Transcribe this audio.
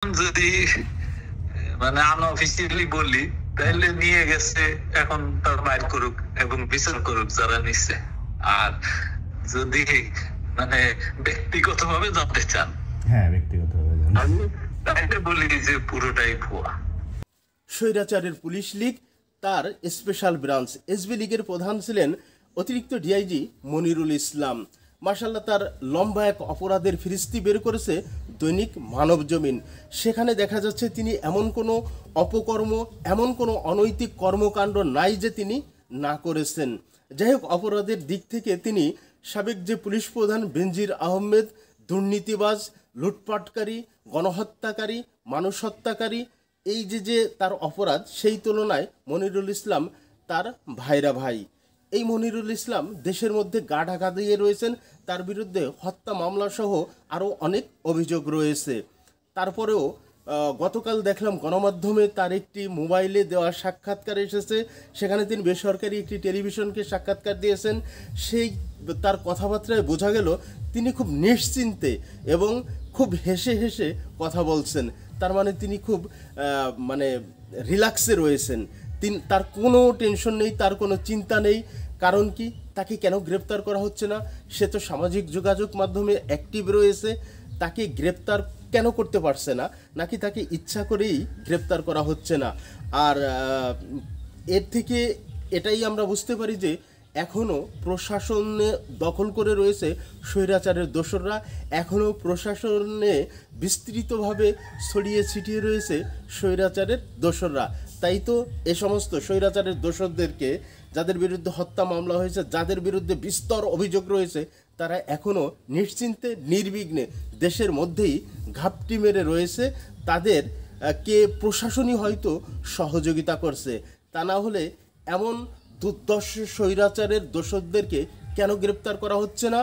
যদি মানে আনঅফিসিয়ালি বলি তাহলে নিয়ে গেছে, এখন তার বাইর করুক এবং বিচার করুক যারা নিচ্ছে। আর যদি মানে ব্যক্তিগতভাবে জানতে চান, হ্যাঁ ব্যক্তিগতভাবে তাহলে বলি যে পুরোটাই ভুয়া। স্বৈরাচারের পুলিশ লীগ তার স্পেশাল ব্রাঞ্চ এসবি লীগের প্রধান ছিলেন অতিরিক্ত ডিআইজি মনিরুল ইসলাম। মার্শাল্লাহ, তার লম্বা এক অপরাধের ফিরিস্তি বের করেছে দৈনিক মানবজমিন। সেখানে দেখা যাচ্ছে তিনি এমন কোনো অপকর্ম, এমন কোনো অনৈতিক কর্মকাণ্ড নাই যে তিনি না করেছেন। যাই হোক, অপরাধের দিক থেকে তিনি সাবেক যে পুলিশ প্রধান বেনজির আহমেদ দুর্নীতিবাজ, লুটপাটকারী, গণহত্যাকারী, মানুষ হত্যাকারী, এই যে তার অপরাধ, সেই তুলনায় মনিরুল ইসলাম তার ভাইরা ভাই। এই মনিরুল ইসলাম দেশের মধ্যে গা ঢাকা দিয়ে রয়েছেন, তার বিরুদ্ধে হত্যা মামলা সহ আরও অনেক অভিযোগ রয়েছে। তারপরেও গতকাল দেখলাম গণমাধ্যমে তার একটি মোবাইলে দেওয়া সাক্ষাৎকার এসেছে, সেখানে তিনি বেসরকারি একটি টেলিভিশনকে সাক্ষাৎকার দিয়েছেন। সেই তার কথাবার্তায় বোঝা গেল তিনি খুব নিশ্চিন্তে এবং খুব হেসে হেসে কথা বলছেন। তার মানে তিনি খুব মানে রিল্যাক্সে রয়েছেন। তার কোনো টেনশন নেই, তার কোনো চিন্তা নেই। কারণ কি, তাকে কেন গ্রেপ্তার করা হচ্ছে না? সে তো সামাজিক যোগাযোগ মাধ্যমে অ্যাক্টিভ রয়েছে, তাকে গ্রেপ্তার কেন করতে পারছে না? নাকি তাকে ইচ্ছা করেই গ্রেপ্তার করা হচ্ছে না? আর এর থেকে এটাই আমরা বুঝতে পারি যে এখনও প্রশাসনে দখল করে রয়েছে স্বৈরাচারের দোসররা, এখনও প্রশাসনে বিস্তৃতভাবে ছড়িয়ে ছিটিয়ে রয়েছে স্বৈরাচারের দোসররা। তাই তো এ সমস্ত স্বৈরাচারের দোসরদেরকে, যাদের বিরুদ্ধে হত্যা মামলা হয়েছে, যাদের বিরুদ্ধে বিস্তর অভিযোগ রয়েছে, তারা এখনও নিশ্চিন্তে নির্বিঘ্নে দেশের মধ্যেই ঘাপটি মেরে রয়েছে। তাদের কে প্রশাসনই হয়তো সহযোগিতা করছে। তা না হলে এমন দুর্দর্শ স্বৈরাচারের দোসরদেরকে কেন গ্রেপ্তার করা হচ্ছে না?